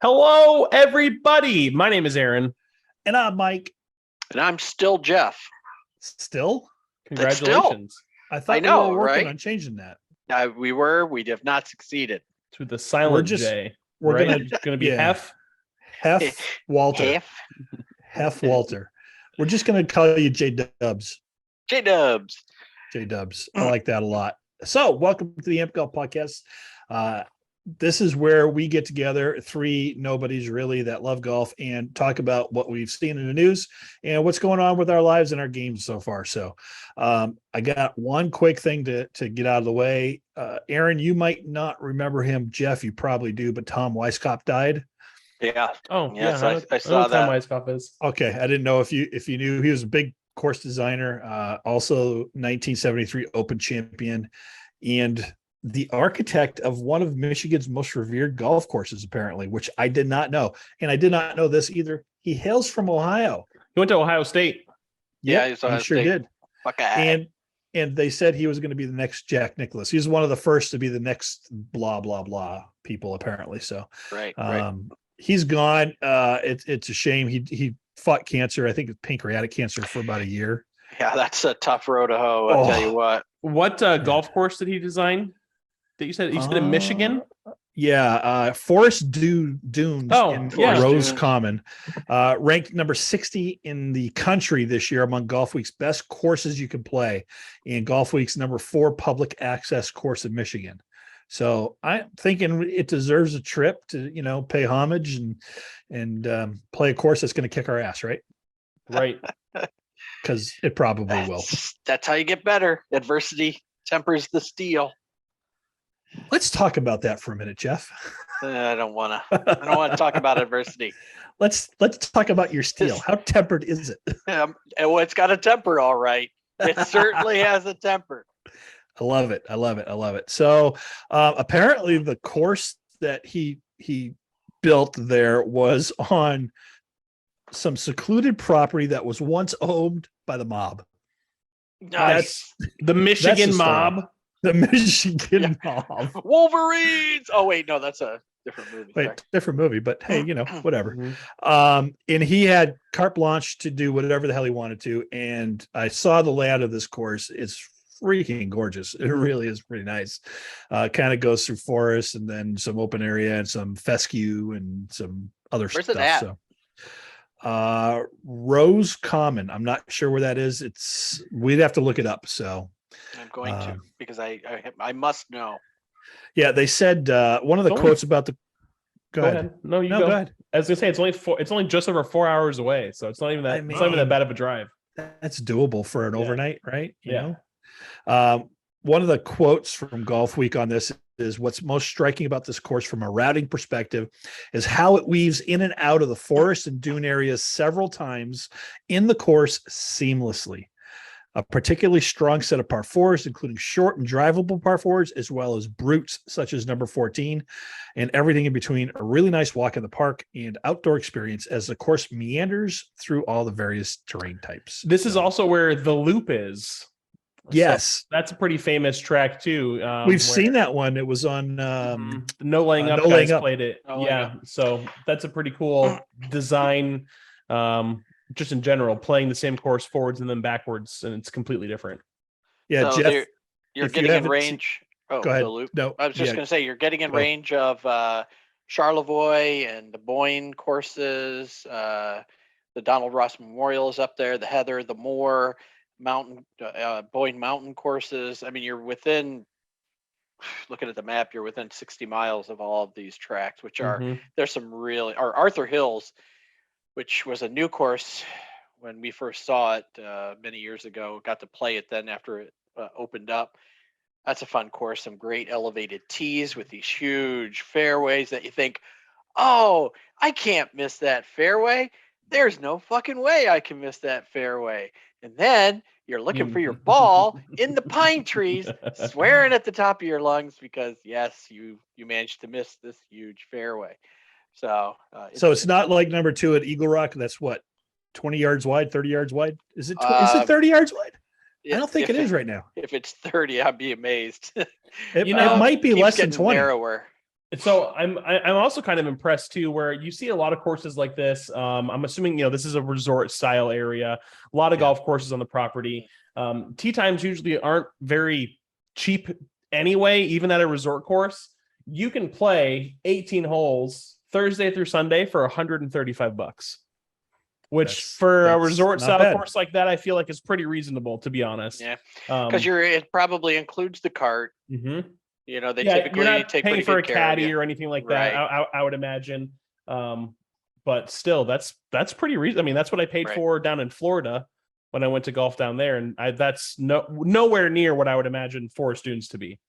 Hello, everybody. My name is Aaron. And I'm Mike. And I'm still Jeff. Still? Congratulations. I thought we know, were working right? on changing that. We have not succeeded. To the silent J. We're right? gonna be Hef. Walter. Hef Walter. We're just gonna call you J Dubs. J Dubs. J Dubs. I like that a lot. So welcome to the AMPED Golf Podcast. This is where we get together, three nobodies really that love golf, and talk about what we've seen in the news and what's going on with our lives and our games so far. So I got one quick thing to get out of the way. Aaron, you might not remember him. Jeff, you probably do, but Tom Weisskopf died. Yeah. Oh, yes, yeah. I saw that. Tom Weisskopf is. Okay. I didn't know if you knew. He was a big course designer, also 1973 Open champion, and the architect of one of Michigan's most revered golf courses, apparently, which I did not know. And I did not know this either. He hails from Ohio. He went to Ohio State. Yeah, he sure did. Okay. And they said he was going to be the next Jack Nicklaus. He was one of the first to be the next blah, blah, blah people, apparently. So right. He's gone. It's a shame. He fought cancer. I think pancreatic cancer for about a year. Yeah, that's a tough road to hoe. I'll tell you what. What golf course did he design? That you said in Michigan? Yeah, Forest Dunes in Rose Common, ranked number 60 in the country this year among Golf Week's best courses you can play, and Golf Week's number 4 public access course in Michigan. So I'm thinking it deserves a trip to pay homage and play a course that's going to kick our ass, right? Right. Because it probably will. That's how you get better. Adversity tempers the steel. Let's talk about that for a minute, Jeff. I don't want to talk about adversity. Let's talk about your steel. How tempered is it? Well, it's got a temper, all right. It certainly has a temper. I love it. So apparently the course that he built there was on some secluded property that was once owned by the mob. Nice. The Michigan mob. The Michigan mob. Wolverines. Oh wait, no, that's a different movie. Different movie, but hey, whatever. Mm-hmm. And he had carte blanche to do whatever the hell he wanted to. And I saw the layout of this course. It's freaking gorgeous. It really is pretty nice. Kind of goes through forest and then some open area and some fescue and some other Where's stuff. It at? So Rose Common. I'm not sure where that is. We'd have to look it up. So I'm going to because I must know. Yeah, they said one of the quotes about the. Go ahead. No, go ahead. I was gonna say it's only just over 4 hours away, so it's not even that. It's not even that bad of a drive. That's doable for an overnight, right? You know? One of the quotes from Golf Week on this is what's most striking about this course from a routing perspective is how it weaves in and out of the forest and dune areas several times in the course seamlessly. A particularly strong set of par fours, including short and drivable par fours, as well as brutes such as number 14, and everything in between. A really nice walk in the park and outdoor experience as the course meanders through all the various terrain types. This is also where the Loop is. Yes, so that's a pretty famous track too. We've seen that one. It was on No Laying Up. No Laying Up. Played it. So that's a pretty cool design. Just in general, playing the same course forwards and then backwards, and it's completely different. Yeah, so Jeff, you're getting in range. Go ahead. The Loop. No, I was just going to say you're getting in range of Charlevoix and the Boyne courses. The Donald Ross Memorial is up there. The Heather, the Moore Mountain, Boyne Mountain courses. I mean, you're within. Looking at the map, you're within 60 miles of all of these tracks, which are there's some really. Or Arthur Hills, which was a new course when we first saw it many years ago. Got to play it then after it opened up. That's a fun course. Some great elevated tees with these huge fairways that you think, oh, I can't miss that fairway. There's no fucking way I can miss that fairway. And then you're looking for your ball in the pine trees, swearing at the top of your lungs because, yes, you managed to miss this huge fairway. So it's not like number 2 at Eagle Rock. That's what, 20 yards wide, 30 yards wide. Is it 30 yards wide? I don't think it is right now. If it's 30, I'd be amazed. It might be less than 20. Narrower. So I'm also kind of impressed too, where you see a lot of courses like this. I'm assuming this is a resort style area, a lot of golf courses on the property. Tee times usually aren't very cheap anyway, even at a resort course. You can play 18 holes Thursday through Sunday for $135, which for a resort style course like that, I feel like is pretty reasonable, to be honest. Yeah, because it probably includes the cart. Mm-hmm. They typically you're not take paying for a caddy or anything like that. I would imagine, but still, that's pretty reasonable. I mean, that's what I paid for down in Florida when I went to golf down there, and that's nowhere near what I would imagine for students to be.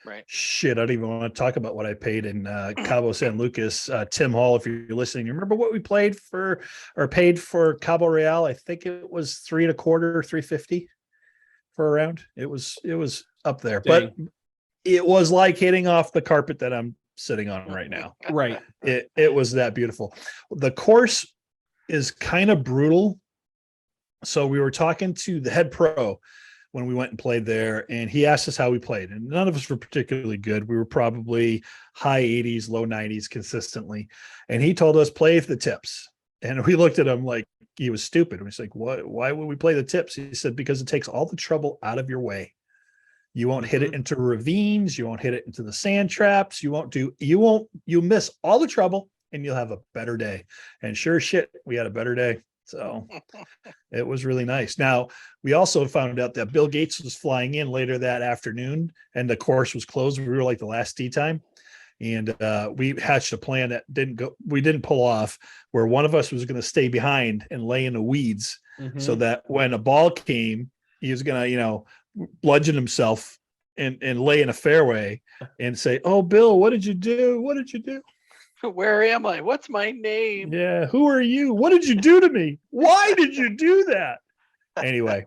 Right. Shit, I don't even want to talk about what I paid in Cabo San Lucas. Tim Hall, if you're listening, you remember what we paid for Cabo Real? I think it was $3.25, $3.50 for a round. It was up there. Dang. But it was like hitting off the carpet that I'm sitting on right now. Right. It was that beautiful. The course is kind of brutal. So we were talking to the head pro when we went and played there, and he asked us how we played, and none of us were particularly good. We were probably high 80s, low 90s consistently. And he told us, play the tips. And we looked at him like he was stupid. And he's like, what? Why would we play the tips? He said, because it takes all the trouble out of your way. You won't hit it into ravines. You won't hit it into the sand traps. You miss all the trouble, and you'll have a better day. And sure as shit, we had a better day. So it was really nice. Now, we also found out that Bill Gates was flying in later that afternoon, and the course was closed. We were like the last tee time. And we hatched a plan that we didn't pull off, where one of us was going to stay behind and lay in the weeds so that when a ball came, he was going to, bludgeon himself and lay in a fairway and say, "Oh, Bill, what did you do? What did you do? Where am I? What's my name? Yeah, who are you? What did you do to me? Why did you do that?" Anyway,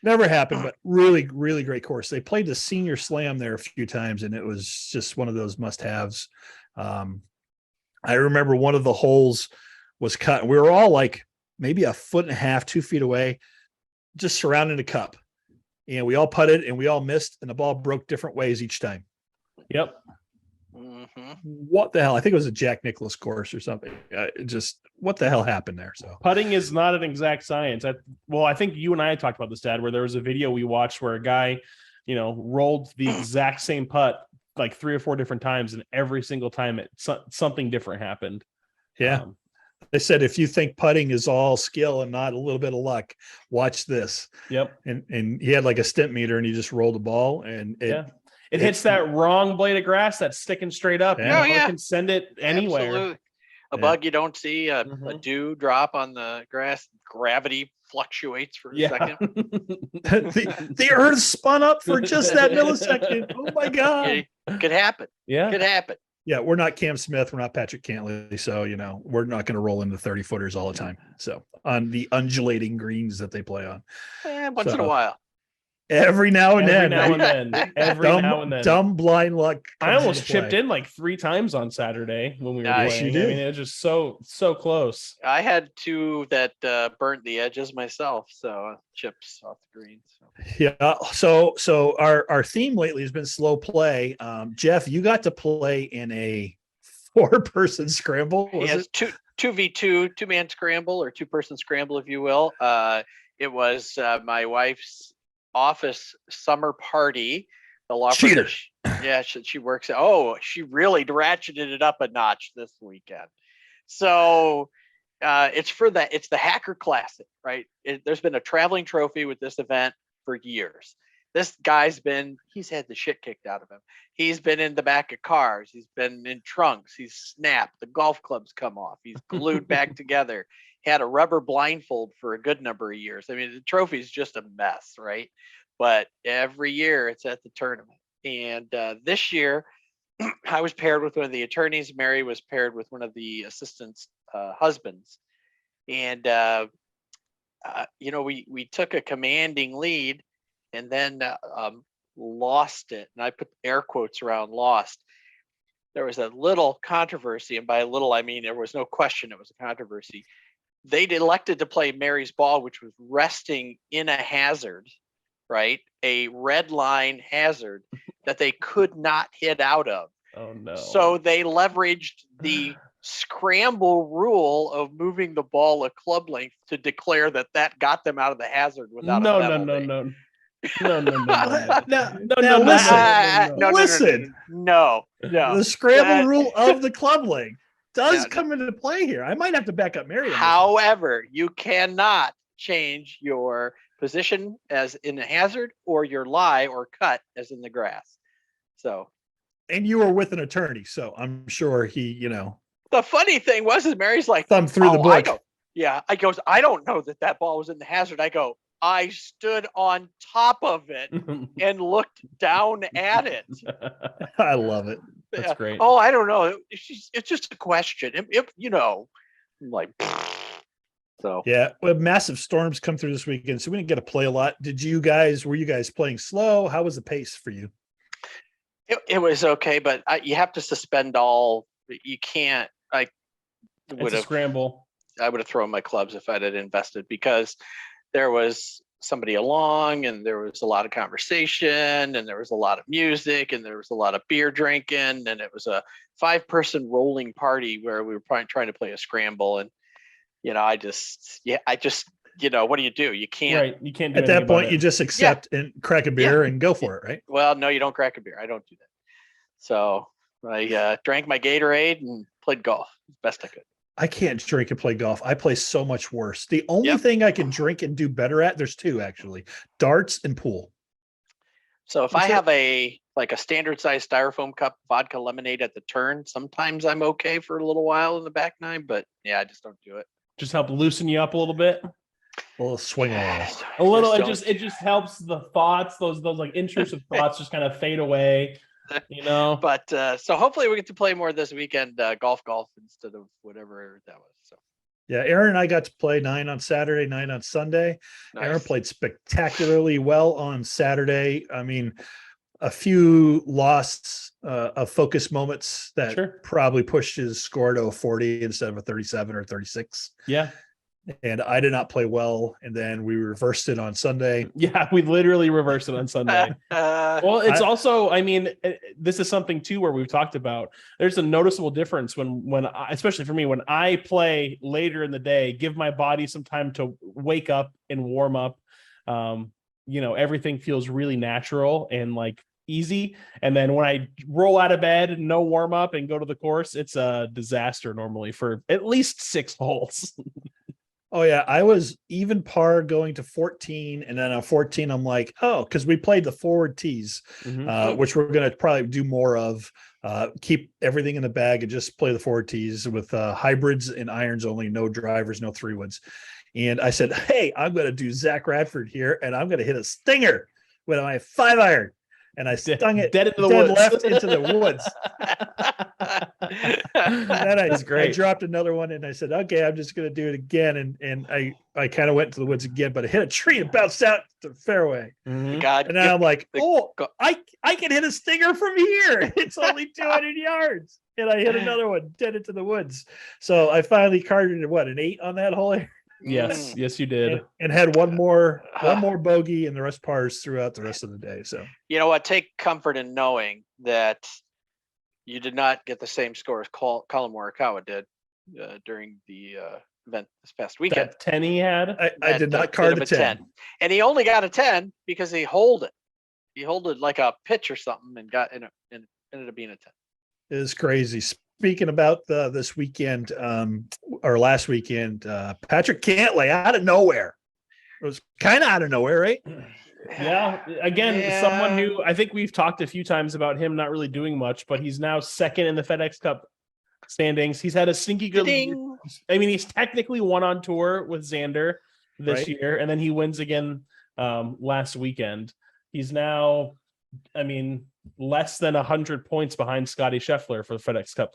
never happened, but really, really great course. They played the Senior Slam there a few times, and it was just one of those must-haves. I remember one of the holes was cut. We were all like maybe 1.5 feet, 2 feet away, just surrounding the cup. And we all putted and we all missed, and the ball broke different ways each time. Yep. What the hell? I think it was a Jack Nicklaus course or something. Just what the hell happened there? So putting is not an exact science. I think you and I talked about this, Dad, where there was a video we watched where a guy, rolled the exact same putt like 3 or 4 different times, and every single time something different happened. Yeah. They said, if you think putting is all skill and not a little bit of luck, watch this. Yep. And he had like a stimp meter, and he just rolled the ball, and it hits that wrong blade of grass that's sticking straight up. Yeah. You can send it anywhere. Absolutely. A bug you don't see, a dew drop on the grass, gravity fluctuates for a second. the earth spun up for just that millisecond. Oh my God. It could happen. Yeah. Could happen. Yeah, we're not Cam Smith. We're not Patrick Cantley. So, we're not going to roll into 30-footers all the time. So on the undulating greens that they play on. Once in a while. Every now and then. Every now and then. Dumb blind luck. I almost chipped in like 3 times on Saturday when we were playing. I mean, it was just so close. I had 2 that burnt the edges myself. So chips off the green. So. Yeah. So our theme lately has been slow play. Jeff, you got to play in a 4-person scramble. Yes, 2v2, 2-man scramble, or 2-person scramble, if you will. It was my wife's office summer party. The law firm. She works. She really ratcheted it up a notch this weekend. So it's the Hacker Classic, right? There's been a traveling trophy with this event for years. This guy's he's had the shit kicked out of him. He's been in the back of cars. He's been in trunks. He's snapped. The golf clubs come off. He's glued back together. He had a rubber blindfold for a good number of years. I mean, the trophy's just a mess, right? But every year it's at the tournament. And this year I was paired with one of the attorneys. Mary was paired with one of the assistants' husbands. And, we took a commanding lead and then lost it. And I put air quotes around lost. There was a little controversy. And by little, I mean, there was no question it was a controversy. They'd elected to play Mary's ball, which was resting in a hazard, right? A red line hazard that they could not hit out of. Oh no. So they leveraged the scramble rule of moving the ball a club length to declare that got them out of the hazard without a penalty. Now listen, No. the scramble rule of the club length does No. come into play here. I might have to back up Mary on this one. However, you cannot change your position as in a hazard or your lie or cut as in the grass. So, and you were with an attorney, so I'm sure he, you know. The funny thing was, is Mary's like, thumb through the book. I goes, I don't know that ball was in the hazard. I go, I stood on top of it and looked down at it. I love it. That's great. Oh, I don't know. It's just a question. You know, I'm like, so. Yeah, we have massive storms come through this weekend, so we didn't get to play a lot. Were you guys playing slow? How was the pace for you? It was okay, but you have to suspend all. You can't. It's a scramble. I would have thrown my clubs if I'd invested, because there was somebody along and there was a lot of conversation and there was a lot of music and there was a lot of beer drinking, and it was a 5-person rolling party where we were trying to play a scramble. And, you know, I just, you know, what do? You can't. Right. You can't do at that point, you just accept and crack a beer and go for it, right? Well, no, you don't crack a beer. I don't do that. So I drank my Gatorade and played golf as best I could. I can't drink and play golf. I play so much worse. The only thing I can drink and do better at, there's two actually, darts and pool. So if I have a standard size styrofoam cup vodka lemonade at the turn, sometimes I'm okay for a little while in the back nine, but yeah, I just don't do it. Just help loosen you up a little bit. A little swing a little. It just helps the thoughts, those like intrusive thoughts just kind of fade away. You know, but so hopefully we get to play more this weekend, golf instead of whatever that was. So yeah, Aaron and I got to play 9 on Saturday, 9 on Sunday. Nice. Aaron played spectacularly well on Saturday. I mean, a few lost of focus moments that probably pushed his score to a 40 instead of a 37 or 36. Yeah. And I did not play well, and then we reversed it on Sunday. Yeah, we literally reversed it on Sunday. Well, it's also, I mean, this is something too where we've talked about. There's a noticeable difference when especially for me, when I play later in the day, give my body some time to wake up and warm up. You know, everything feels really natural and like easy. And then when I roll out of bed, no warm up and go to the course, it's a disaster normally for at least 6 holes. Oh yeah, I was even par going to 14, and then on 14, I'm like, oh, because we played the forward tees, which we're going to probably do more of. Keep everything in the bag and just play the forward tees with hybrids and irons only, no drivers, no 3-woods. And I said, hey, I'm going to do Zach Radford here, and I'm going to hit a stinger with my 5-iron. And I stung it dead left into the woods. Then I dropped another one, and I said, okay, I'm just going to do it again. And I kind of went to the woods again, but I hit a tree and bounced out to the fairway. Mm-hmm. And then I'm like, I can hit a stinger from here. It's only 200 yards. And I hit another one dead into the woods. So I finally carded an 8 on that hole. Yes, you did, and had one more bogey and the rest pars throughout the rest of the day. So you know what? Take comfort in knowing that you did not get the same score as Colin Morikawa did during the event this past weekend. That 10 he had, I did not card a 10, and he only got a 10 because he held it. He held it like a pitch or something, and ended up being a 10. It is crazy. Speaking about this weekend, or last weekend, Patrick Cantlay out of nowhere. It was kind of out of nowhere, right? Yeah. Again, someone who I think we've talked a few times about him not really doing much, but he's now second in the FedEx Cup standings. He's had a stinky good. I mean, he's technically won on tour with Xander this year, and then he wins again last weekend. He's now, I mean, less than 100 points behind Scotty Scheffler for the FedEx Cup.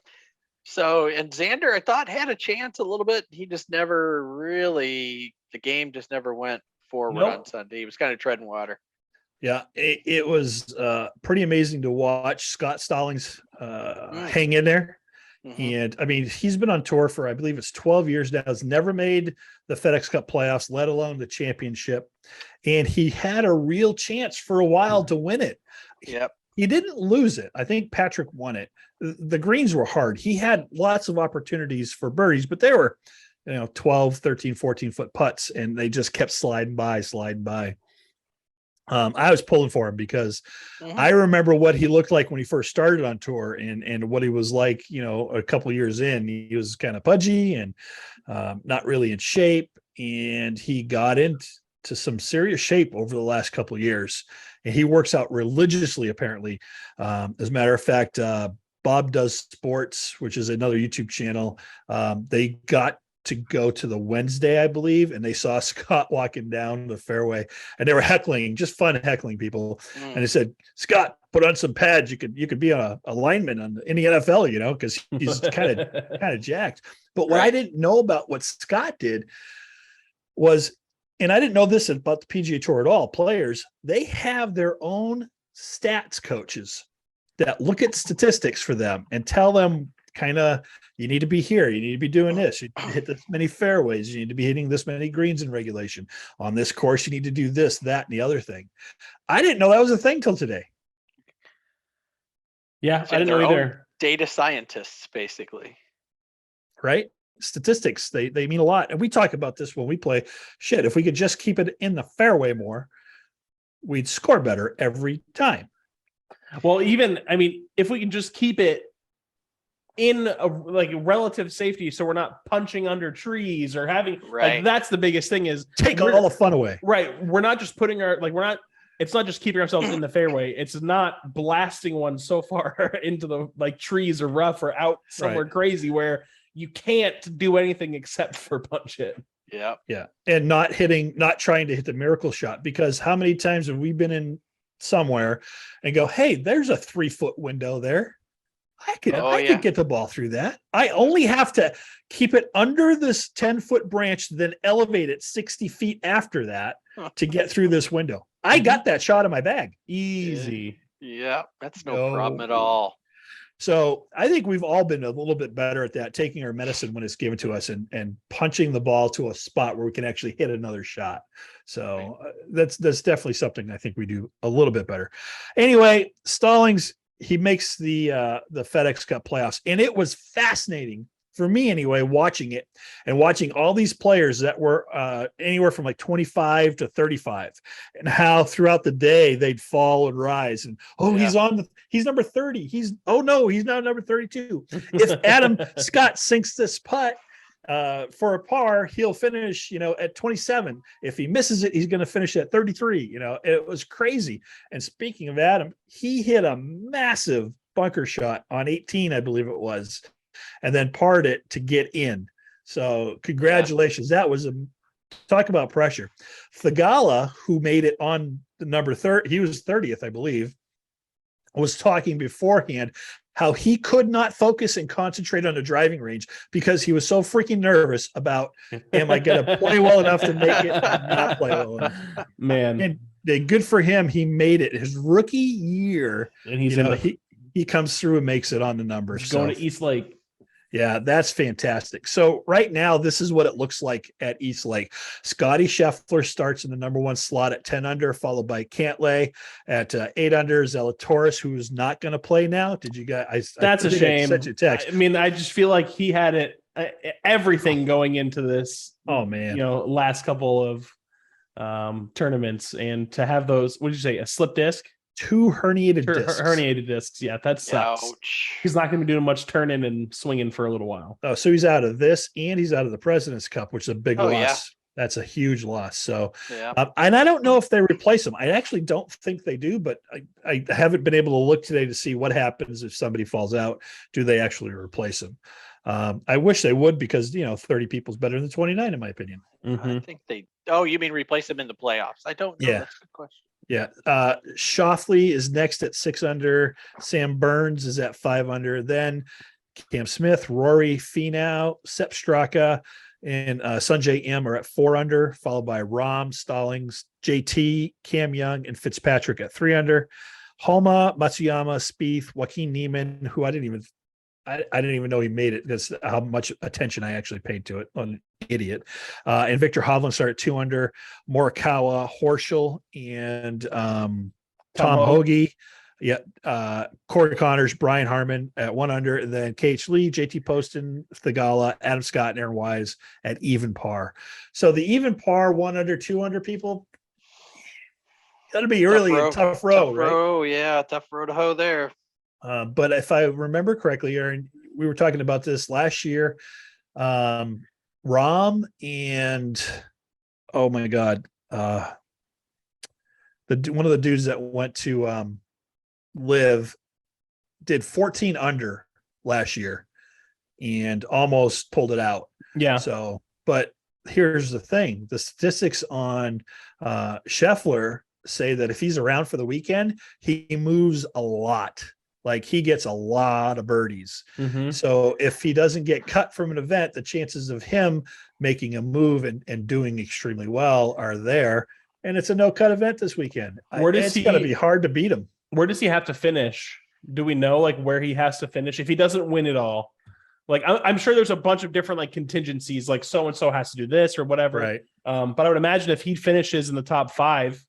So, and Xander, I thought had a chance a little bit. He just never really, the game just never went forward on Sunday. He was kind of treading water. Yeah, it was pretty amazing to watch Scott Stallings hang in there. Mm-hmm. And I mean, he's been on tour for, I believe it's 12 years now. Has never made the FedEx Cup playoffs, let alone the championship. And he had a real chance for a while to win it. Yep. he didn't lose it. I think Patrick won it. The greens were hard. He had lots of opportunities for birdies, but they were, 12, 13, 14-foot putts, and they just kept sliding by. I was pulling for him because I remember what he looked like when he first started on tour and what he was like, a couple of years in. He was kind of pudgy and not really in shape, and he got into some serious shape over the last couple of years, and he works out religiously, apparently. As a matter of fact, Bob Does Sports, which is another YouTube channel, they got to go to the Wednesday, I believe, and they saw Scott walking down the fairway, and they were heckling, just fun heckling people. And they said, Scott, put on some pads. You could be a lineman in the NFL, because he's kind of jacked. But what I didn't know about what Scott did was, and I didn't know this about the PGA Tour at all, players, they have their own stats coaches that look at statistics for them and tell them kind of, you need to be here, you need to be doing this, you need to hit this many fairways, you need to be hitting this many greens in regulation. On this course, you need to do this, that, and the other thing. I didn't know that was a thing till today. Yeah, I didn't know either. Data scientists, basically. Right? Statistics, they mean a lot. And we talk about this when we play. Shit, if we could just keep it in the fairway more, we'd score better every time. Well, if we can just keep it in a relative safety, so we're not punching under trees or having that's the biggest thing, is take all the fun away. Right. We're not just putting it's not just keeping ourselves in the fairway. It's not blasting one so far into the trees or rough or out somewhere crazy where you can't do anything except for punch it. Yeah. Yeah. And not trying to hit the miracle shot, because how many times have we been in somewhere and go, hey, there's a 3-foot window there. I could get the ball through that. I only have to keep it under this 10-foot branch, then elevate it 60 feet after that to get through this window. I got that shot in my bag. Easy. Yeah, that's no problem at all. So I think we've all been a little bit better at that, taking our medicine when it's given to us and punching the ball to a spot where we can actually hit another shot. So that's definitely something I think we do a little bit better. Anyway, Stallings, he makes the FedEx Cup playoffs, and it was fascinating for me anyway, watching it and watching all these players that were anywhere from 25 to 35, and how throughout the day they'd fall and rise. And he's number 30. He's now number 32. If Adam Scott sinks this putt for a par, he'll finish, at 27. If he misses it, he's going to finish at 33. It was crazy. And speaking of Adam, he hit a massive bunker shot on 18, I believe it was, and then parred it to get in. So congratulations. That was talk about pressure. Thagala, who made it on the number 30, he was 30th, I believe, was talking beforehand how he could not focus and concentrate on the driving range because he was so freaking nervous about, am I going to play well enough to make it or not play well enough? Man. And good for him. He made it his rookie year. And he's he comes through and makes it on the numbers. Going to East Lake. Yeah, that's fantastic. So right now, this is what it looks like at East Lake. Scotty Scheffler starts in the number 1 slot at 10 under, followed by Cantlay at 8 under. Zalatoris, who is not going to play now. Did you guys? That's a shame. Sent you a text. I just feel like he had everything going into this. Oh man, last couple of tournaments, and to have those. What did you say? A slip disc. 2 herniated discs. Herniated discs. Yeah, that sucks. Ouch. He's not going to be doing much turning and swinging for a little while. Oh, so he's out of this, and he's out of the President's Cup, which is a big loss. Yeah. That's a huge loss. So, and I don't know if they replace him. I actually don't think they do, but I haven't been able to look today to see what happens if somebody falls out. Do they actually replace him? I wish they would, because 30 people is better than 29, in my opinion. I think they. Oh, you mean replace them in the playoffs? I don't know. Yeah. That's a good question. Yeah. Shoffley is next at 6 under. Sam Burns is at 5 under. Then Cam Smith, Rory, Finau, Sepp Straka, and Sanjay M are at 4 under, followed by Rahm, Stallings, JT, Cam Young, and Fitzpatrick at 3 under. Homa, Matsuyama, Spieth, Joaquin Niemann, who I didn't even know he made it. That's how much attention I actually paid to it. An idiot. And Victor Hovland started 2 under. Morikawa, Horschel, and Tom Hoagie Yeah. Corey Connors, Brian Harmon at 1 under, and then KH Lee, JT Poston, Thigala, Adam Scott, and Aaron Wise at even par. So the even par 1 under, 2 under people, that'll be really a tough row, right? Tough row to hoe there. But if I remember correctly, Aaron, we were talking about this last year. Rom and oh my God, one of the dudes that went to live did 14 under last year and almost pulled it out. Yeah. So, but here's the thing: the statistics on Scheffler say that if he's around for the weekend, he moves a lot. Like he gets a lot of birdies. Mm-hmm. So if he doesn't get cut from an event, the chances of him making a move and doing extremely well are there. And it's a no-cut event this weekend. It's going to be hard to beat him. Where does he have to finish? Do we know like where he has to finish if he doesn't win it all? Like I'm sure there's a bunch of different like contingencies, like so and so has to do this or whatever. Right. But I would imagine if he finishes in the top 5,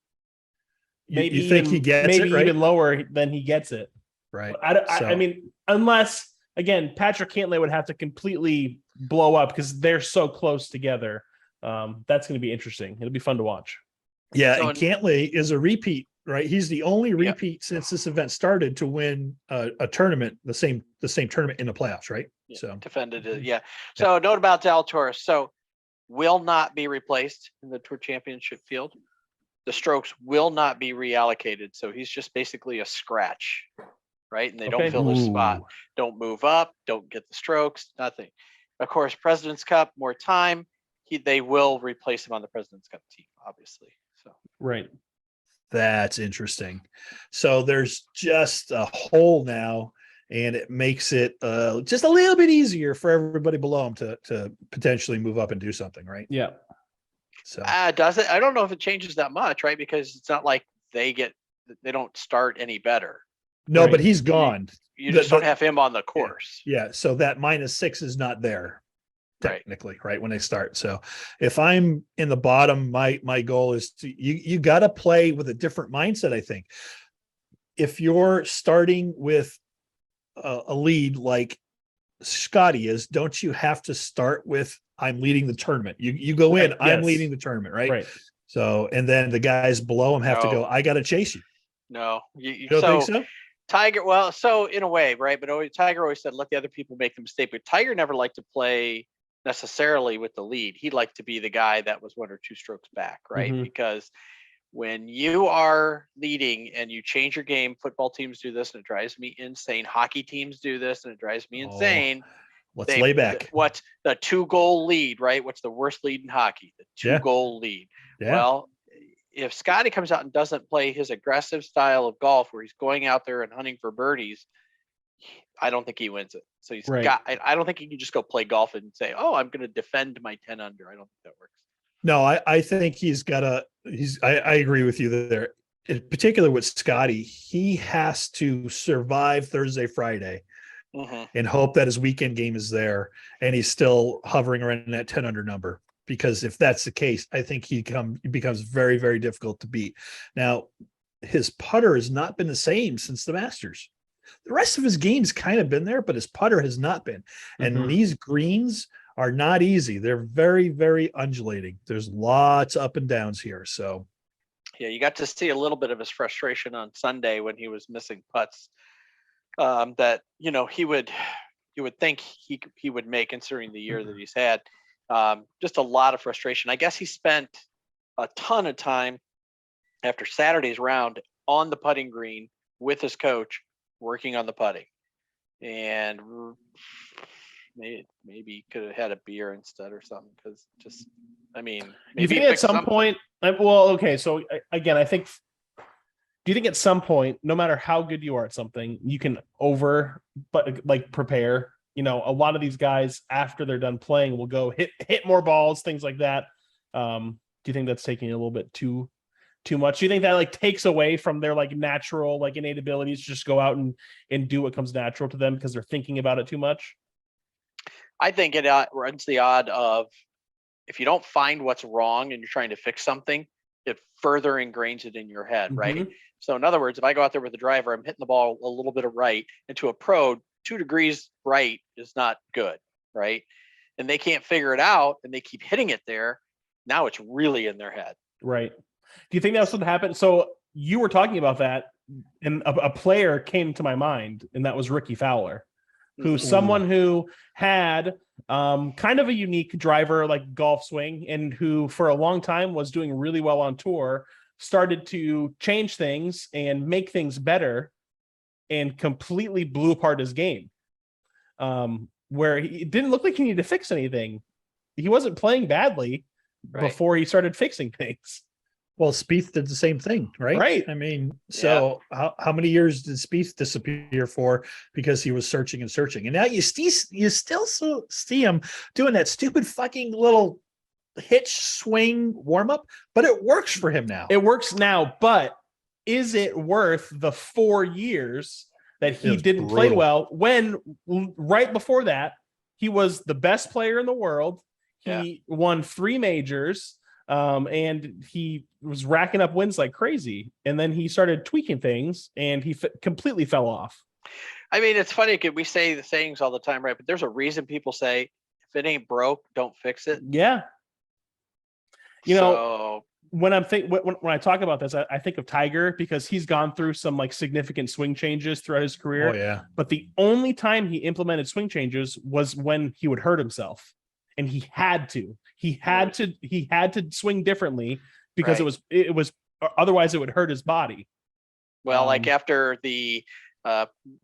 maybe you think he gets it, right? even lower than he gets it. Right. I mean, unless again, Patrick Cantlay would have to completely blow up because they're so close together. That's going to be interesting. It'll be fun to watch. Yeah, and Cantlay is a repeat, right? He's the only repeat since this event started to win a tournament, the same tournament in the playoffs, right? Yeah, so defended it, yeah. So note about Zalatoris. So will not be replaced in the Tour Championship field. The strokes will not be reallocated. So he's just basically a scratch, right? And they don't fill his spot. Don't move up. Don't get the strokes. Nothing. Of course, President's Cup, more time. They will replace him on the President's Cup team, obviously. So right. That's interesting. So there's just a hole now, and it makes it just a little bit easier for everybody below him to potentially move up and do something, right? Yeah. So does it? I don't know if it changes that much, right? Because it's not like they don't start any better. No, right? But he's gone. You just don't have him on the course. Yeah. So that -6 is not there technically, right? When they start. So if I'm in the bottom, my goal is to you got to play with a different mindset. I think if you're starting with a lead like Scotty is, don't you have to start with I'm leading the tournament? You go in, I'm leading the tournament, right? So and then the guys below him have to go, I got to chase you. No, you don't think so? Tiger, well, so in a way, right? But Tiger always said, let the other people make the mistake. But Tiger never liked to play necessarily with the lead. He liked to be the guy that was 1 or 2 strokes back, right? Mm-hmm. Because when you are leading and you change your game, football teams do this and it drives me insane. Hockey teams do this and it drives me insane. Let's lay back. What's the 2-goal lead, right? What's the worst lead in hockey? The 2-goal lead. Yeah. Well, if Scotty comes out and doesn't play his aggressive style of golf where he's going out there and hunting for birdies, I don't think he wins it. So he's I don't think he can just go play golf and say, oh, I'm going to defend my 10 under. I don't think that works. No, I think I agree with you there. In particular with Scotty, he has to survive Thursday, Friday and hope that his weekend game is there and he's still hovering around that 10 under number. Because if that's the case, I think he becomes very, very difficult to beat. Now, his putter has not been the same since the Masters. The rest of his game's kind of been there, but his putter has not been. And these greens are not easy. They're very, very undulating. There's lots of up and downs here. So, yeah, you got to see a little bit of his frustration on Sunday when he was missing putts. That you would think he would make, considering the year that he's had. Just a lot of frustration. I guess he spent a ton of time after Saturday's round on the putting green with his coach working on the putting, and maybe could have had a beer instead or something. Because maybe you think at some point. Well, okay. So again, I think. Do you think at some point, no matter how good you are at something, you can prepare? A lot of these guys after they're done playing will go hit more balls, things like that. Do you think that's taking a little bit too much? Do you think that takes away from their natural innate abilities to just go out and do what comes natural to them because they're thinking about it too much? I think it runs the odd of if you don't find what's wrong and you're trying to fix something, it further ingrains it in your head, right? So in other words, if I go out there with a driver, I'm hitting the ball a little bit of right, and to a pro, 2 degrees right is not good, right? And they can't figure it out, and they keep hitting it there. Now it's really in their head. Right. Do you think that's what happened? So you were talking about that, and a player came to my mind, and that was Ricky Fowler, who's someone who had kind of a unique driver, like golf swing, and who for a long time was doing really well on tour, started to change things and make things better, and completely blew apart his game. Where it didn't look like he needed to fix anything. He wasn't playing badly before he started fixing things. Well, Spieth did the same thing, right? Right. I mean, so how many years did Spieth disappear for because he was searching and searching? And now you still see him doing that stupid fucking little hitch swing warm up, but it works for him now. It works now, but is it worth the 4 years that he didn't play well when right before that he was the best player in the world? He won 3 majors. And he was racking up wins like crazy, and then he started tweaking things, and he completely fell off. I mean, it's funny because we say the sayings all the time, right? But there's a reason people say, if it ain't broke, don't fix it. Yeah. You know, when I talk about this, I think of Tiger, because he's gone through some like significant swing changes throughout his career. Oh yeah. But the only time he implemented swing changes was when he would hurt himself, and he had to swing differently because it was otherwise it would hurt his body. Well, like after the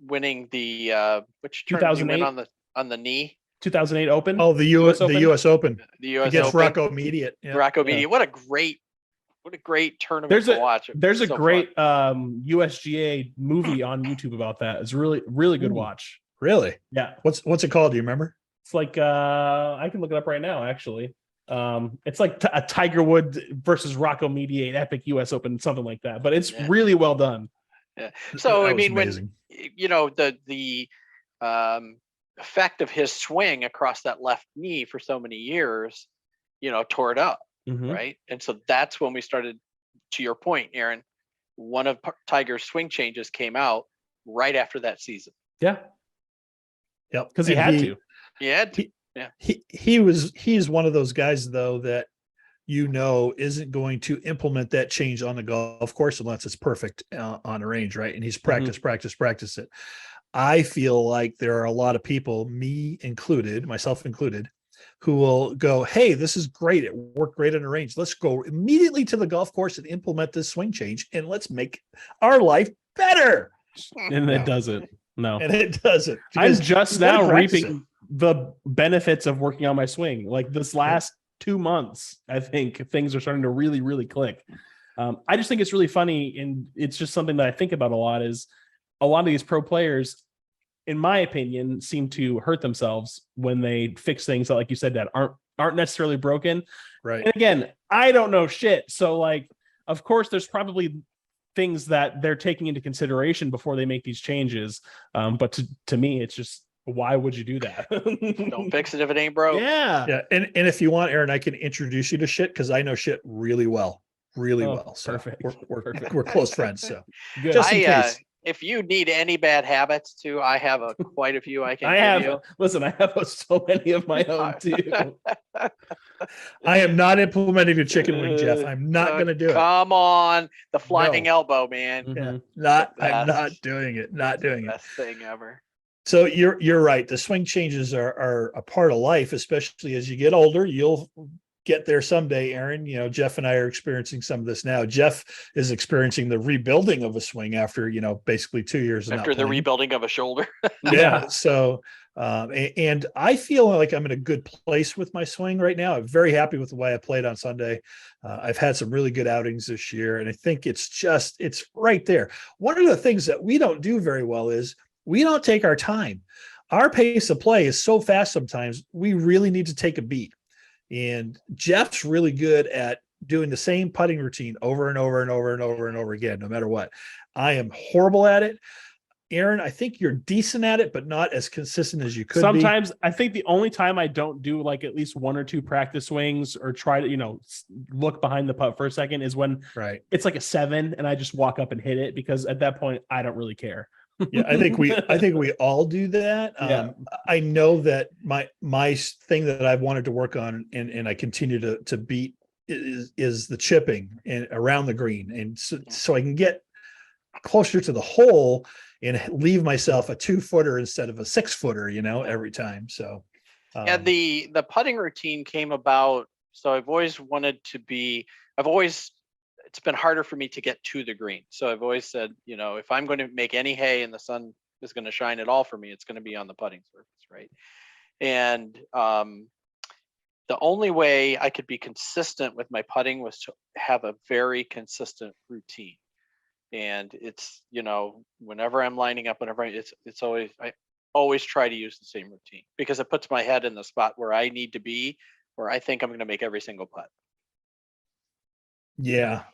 winning the which 2008 on the knee, 2008 Open. Oh, the US Open. The US Open. The US against Open. Rocco Mediate. Yeah. Rocco Mediate. What a great tournament to watch. There's a great USGA movie on YouTube about that. It's really, really good watch. Really? Yeah. What's it called? Do you remember? It's like I can look it up right now, actually. It's like a Tiger Woods versus Rocco Mediate epic US Open, something like that. But it's really well done. Yeah. So I mean, amazing. When you know the effect of his swing across that left knee for so many years, tore it up, right? And so that's when we started. To your point, Aaron, one of Tiger's swing changes came out right after that season. Yeah. Yep. Because he had to. Yeah. He's one of those guys though that isn't going to implement that change on the golf course unless it's perfect on a range, right? And he's practice it. I feel like there are a lot of people, myself included, who will go, hey, this is great. It worked great on a range. Let's go immediately to the golf course and implement this swing change, and let's make our life better. And it doesn't. No. And it doesn't. I'm just now reaping the benefits of working on my swing. Like this last 2 months, I think things are starting to really, really click. I just think it's really funny, and it's just something that I think about a lot, is a lot of these pro players, in my opinion, seem to hurt themselves when they fix things that, like you said, that aren't necessarily broken. Right. And again, I don't know shit. So like, of course, there's probably things that they're taking into consideration before they make these changes. But to me, it's just, why would you do that? Don't fix it if it ain't broke. Yeah. Yeah. And if you want, Aaron, I can introduce you to shit, because I know shit really well. So perfect. We're close friends. So good. Just in case. If you need any bad habits too, I have quite a few I can give you. Listen, I have so many of my own too. I am not implementing the chicken wing, Jeff. I'm not going to do it. Come on, the flying elbow, man. Yeah, I'm not doing it. Not doing it. Best thing ever. So you're right. The swing changes are a part of life, especially as you get older. You'll get there someday, Aaron. Jeff and I are experiencing some of this now. Jeff is experiencing the rebuilding of a swing after, basically 2 years after the rebuilding of a shoulder. Yeah. So, and I feel like I'm in a good place with my swing right now. I'm very happy with the way I played on Sunday. I've had some really good outings this year, and I think it's right there. One of the things that we don't do very well is we don't take our time. Our pace of play is so fast sometimes, we really need to take a beat. And Jeff's really good at doing the same putting routine over and over and over and over and over again, no matter what. I am horrible at it. Aaron, I think you're decent at it, but not as consistent as you could Sometimes I think the only time I don't do like at least 1 or 2 practice swings or try to, look behind the putt for a second is when Right. it's like a 7 and I just walk up and hit it, because at that point I don't really care. Yeah, I think we all do that. Yeah. I know that my thing that I've wanted to work on and I continue to beat is the chipping and around the green, and so I can get closer to the hole and leave myself a 2-footer instead of a 6-footer, every time. So And the putting routine came about. So it's been harder for me to get to the green. So I've always said, if I'm going to make any hay and the sun is going to shine at all for me, it's going to be on the putting surface, right? And the only way I could be consistent with my putting was to have a very consistent routine. And it's, whenever I'm lining up, it's always, I always try to use the same routine, because it puts my head in the spot where I need to be, where I think I'm going to make every single putt. yeah.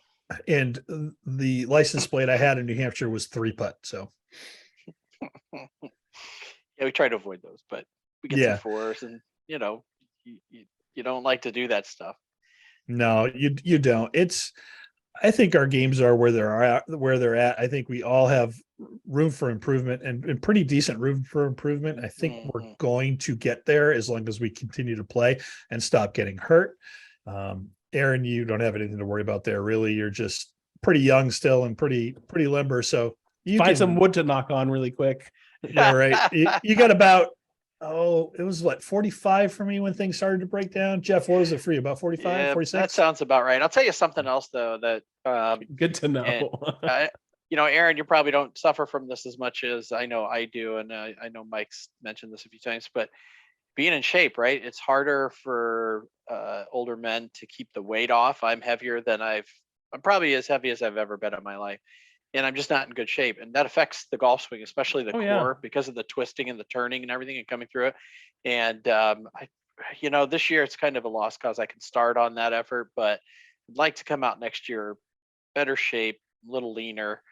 And the license plate I had in New Hampshire was 3-putt. So yeah, we try to avoid those, but we get some 4s, and you don't like to do that stuff. No, you don't. I think our games are where they're at. I think we all have room for improvement and pretty decent room for improvement. I think we're going to get there as long as we continue to play and stop getting hurt. Aaron, you don't have anything to worry about there. Really, you're just pretty young still and pretty limber. So you find some wood to knock on really quick. Yeah, right. You got about, it was 45 for me when things started to break down. Jeff, what was it for you? About 45, Yeah, 46? that sounds about right. I'll tell you something else though, that good to know. Aaron, you probably don't suffer from this as much as I know I do, and I know Mike's mentioned this a few times, but being in shape, right? It's harder for older men to keep the weight off. I'm probably as heavy as I've ever been in my life, and I'm just not in good shape, and that affects the golf swing, especially the core, because of the twisting and the turning and everything and coming through it. And this year it's kind of a lost cause. I can start on that effort, but I'd like to come out next year better shape, a little leaner,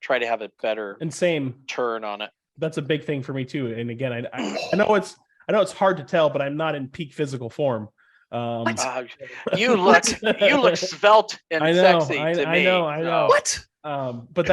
try to have a better and same turn on it. That's a big thing for me too. And again, I know it's hard to tell, but I'm not in peak physical form. You look svelte and sexy to me. I know. What? But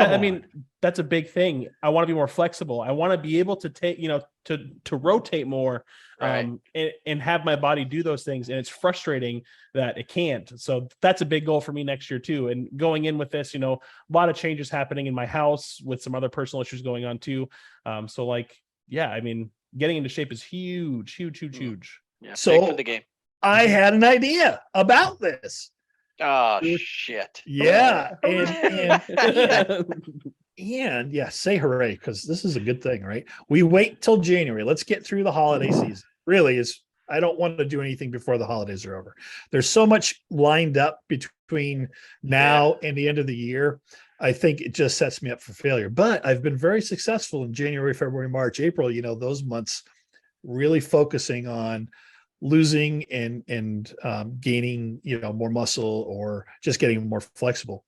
that's a big thing. I want to be more flexible. I want to be able to take, to rotate more, right. and have my body do those things. And it's frustrating that it can't. So that's a big goal for me next year too. And going in with this, a lot of changes happening in my house with some other personal issues going on too. Getting into shape is huge. Yeah, so big for the game. I had an idea about this. Oh shit! Yeah, and yeah, say hooray, because this is a good thing, right? We wait till January. Let's get through the holiday season. Really, I don't want to do anything before the holidays are over. There's so much lined up between now and the end of the year. I think it just sets me up for failure. But I've been very successful in January, February, March, April. Those months, really focusing on losing and gaining, more muscle or just getting more flexible.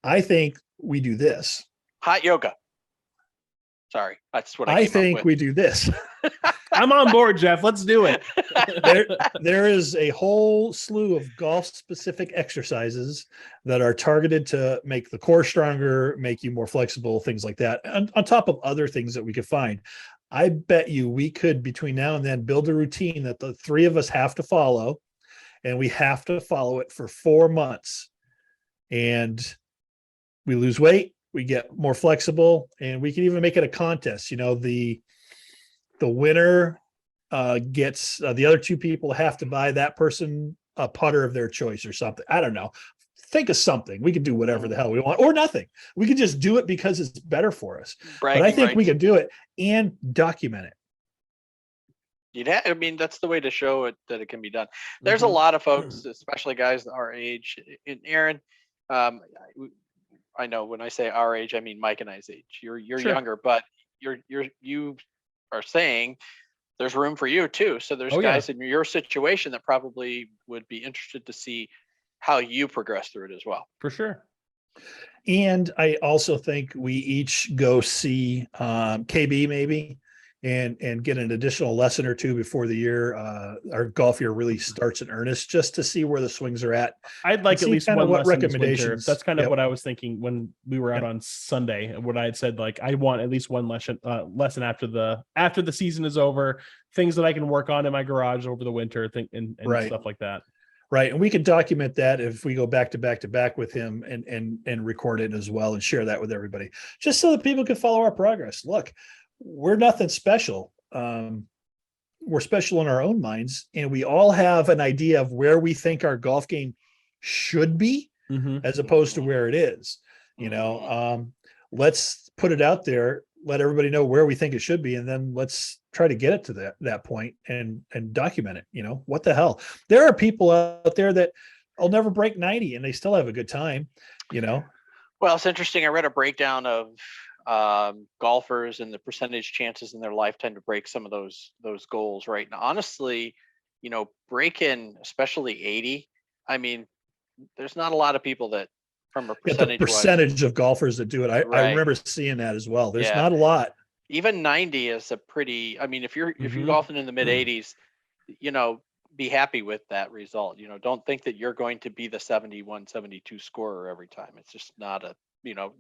I think we do this. Hot yoga. Sorry, that's what I think we do this. I'm on board, Jeff. Let's do it. There is a whole slew of golf specific exercises that are targeted to make the core stronger, make you more flexible, things like that, on top of other things that we could find. I bet you we could, between now and then, build a routine that the three of us have to follow, and we have to follow it for 4 months. And we lose weight, we get more flexible, and we can even make it a contest. The winner gets the other 2 people have to buy that person a putter of their choice or something. I don't know. Think of something. We could do whatever the hell we want, or nothing. We could just do it because it's better for us. But I think we could do it and document it. That's the way to show it that it can be done. There's a lot of folks, especially guys our age. And Aaron, I know when I say our age, I mean Mike and I's age. You're younger, but you are saying there's room for you too. So there's guys in your situation that probably would be interested to see how you progress through it as well. For sure. And I also think we each go see KB maybe and get an additional lesson or two before the year, our golf year really starts in earnest, just to see where the swings are at. I'd like at least kind of one what lesson this winter. recommendations. That's kind of Yep. what I was thinking when we were out Yep. on Sunday. What I had said, like, I want at least one lesson after the season is over. Things that I can work on in my garage over the winter, and Right. stuff like that. Right. And we can document that if we go back to back with him and record it as well and share that with everybody, just so that people can follow our progress. Look, we're nothing special. We're special in our own minds, and we all have an idea of where we think our golf game should be, as opposed to where it is. You know, let's put it out there, let everybody know where we think it should be, and then let's try to get it to that point and document it. You know, what the hell? There are people out there that will never break 90 and they still have a good time, you know. Well, it's interesting. I read a breakdown of golfers and the percentage chances in their lifetime to break some of those goals, right? And honestly, you know, breaking especially 80, I mean, there's not a lot of people that from a percentage of golfers that do it. I remember seeing that as well. There's not a lot. Even 90 is a pretty, I mean, if you're golfing in the mid 80s, you know, be happy with that result. You know, don't think that you're going to be the 71, 72 scorer every time. It's just not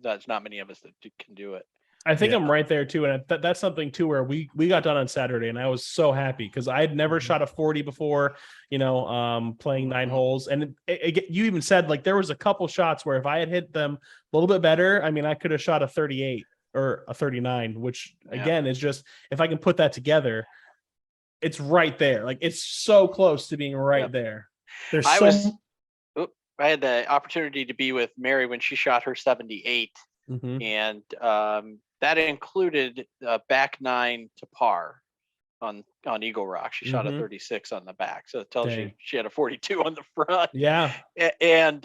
that's not many of us that can do it. I think I'm right there too, and that's something too where we got done on Saturday, and I was so happy because I had never shot a 40 before, you know, playing 9 holes, and you even said like there was a couple shots where if I had hit them a little bit better, I mean, I could have shot a 38 or a 39, which again is just, if I can put that together, it's right there. Like, it's so close to being right there. I had the opportunity to be with Mary when she shot her 78, and that included back 9 to par on Eagle Rock. She shot a 36 on the back, so it tells you she had a 42 on the front. Yeah, and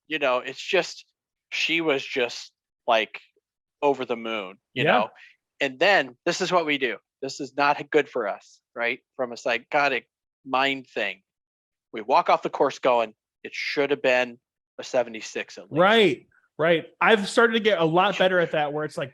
you know, it's just, she was just like over the moon, you know. And then this is what we do. This is not good for us, right? From a psychotic mind thing, we walk off the course going, it should have been a 76 at least. Right. I've started to get a lot better at that, where it's like,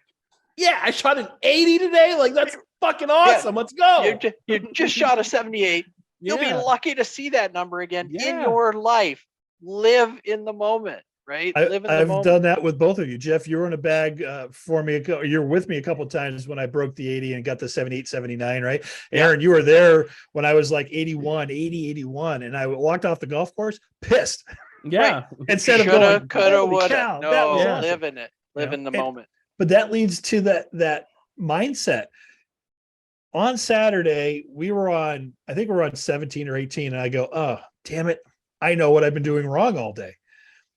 yeah, I shot an 80 today. Like, that's fucking awesome. Let's go. You just shot a 78. You'll be lucky to see that number again in your life. Live in the moment, right? I've done that with both of you. Jeff, you were in a bag for me. You're with me a couple of times when I broke the 80 and got the 78, 79, right? Aaron, you were there when I was like 81, and I walked off the golf course pissed. Yeah. Right. Instead of going, coulda, woulda. No, that was awesome. awesome. Live in it. Live in the moment. But that leads to that mindset. On Saturday, I think we were on 17 or 18, and I go, oh, damn it. I know what I've been doing wrong all day.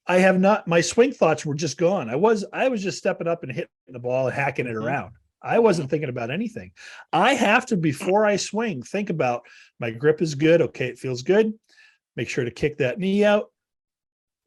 I have not, my swing thoughts were just gone. I was just stepping up and hitting the ball and hacking it around. I wasn't thinking about anything. I have to, before I swing, think about my grip is good. Okay, it feels good. Make sure to kick that knee out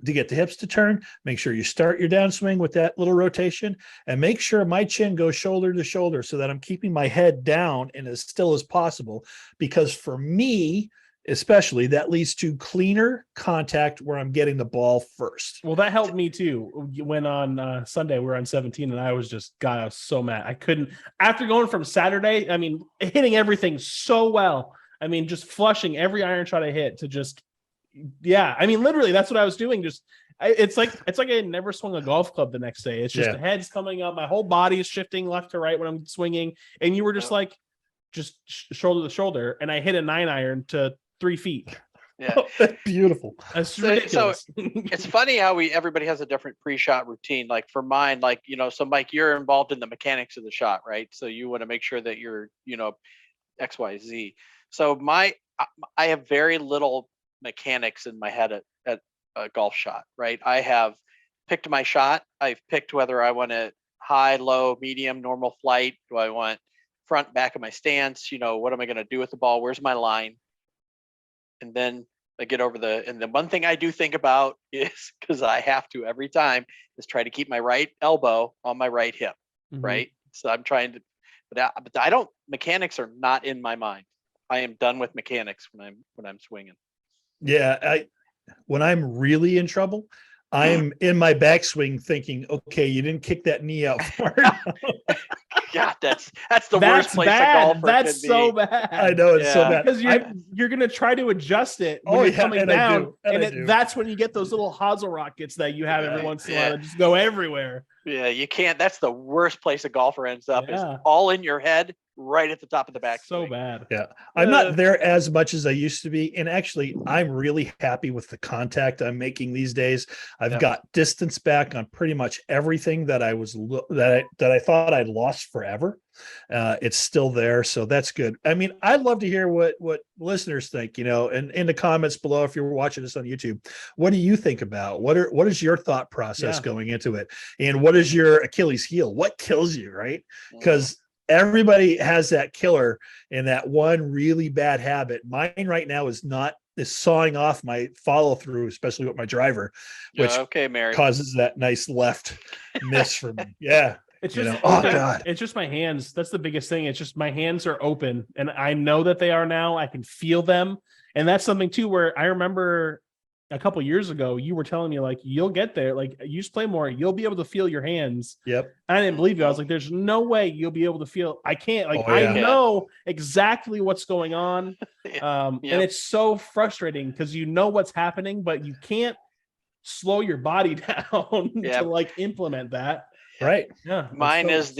to get the hips to turn. Make sure you start your downswing with that little rotation, and make sure my chin goes shoulder to shoulder so that I'm keeping my head down and as still as possible. Because for me, especially, that leads to cleaner contact where I'm getting the ball first. Well, that helped me too. When on Sunday we were on 17, and I was so mad. I couldn't, after going from Saturday, I mean, hitting everything so well. I mean, just flushing every iron shot I hit to just, I mean, literally that's what I was doing. It's like I had never swung a golf club the next day. It's just the head's coming up. My whole body is shifting left to right when I'm swinging. And you were just like, just shoulder to shoulder. And I hit a 9-iron to 3 feet. Yeah. That's beautiful. That's ridiculous. So it's funny how everybody has a different pre-shot routine. Like for mine, like, you know, so Mike, you're involved in the mechanics of the shot, right? So you want to make sure that you're, you know, X, Y, Z. So I have very little mechanics in my head at a golf shot, right? I have picked my shot. I've picked whether I want it high, low, medium, normal flight. Do I want front, back of my stance? You know, what am I going to do with the ball? Where's my line? And then I get over and the one thing I do think about is, because I have to every time, is try to keep my right elbow on my right hip, right? So I'm trying to, but I don't, mechanics are not in my mind. I am done with mechanics when I'm swinging. Yeah. When I'm really in trouble, I'm in my backswing thinking, okay, you didn't kick that knee out far enough. God, that's the worst place a golfer That's could so be. bad. I know it's so Yeah. bad. Because you're gonna try to adjust it when Oh, you're yeah, coming and I down, do, and I do. that's when you get those little hosel rockets that you have every Yeah, once in a while that just go everywhere. Yeah, you can't. That's the worst place a golfer ends up. Is Yeah. all in your head, right at the top of the back. So bad. Yeah. I'm not there as much as I used to be. And actually, I'm really happy with the contact I'm making these days. I've Yep. got distance back on pretty much everything that I thought I'd lost forever. It's still there. So that's good. I mean, I'd love to hear what listeners think, and in the comments below, if you're watching this on YouTube, what do you think about what is your thought process going into it? And what is your Achilles heel? What kills you, right? Because everybody has that killer and that one really bad habit. Mine right now is sawing off my follow through, especially with my driver, which Mary, causes that nice left miss for me. Yeah. It's just oh God. It's just my hands. That's the biggest thing. It's just my hands are open and I know that they are now. I can feel them. And that's something too where I remember a couple years ago, you were telling me like you'll get there, like you just play more, you'll be able to feel your hands. Yep. I didn't believe you. I was like, there's no way you'll be able to feel. I can't. Like I know exactly what's going on. And it's so frustrating because you know what's happening, but you can't slow your body down to like implement that. Right. Yeah. Mine is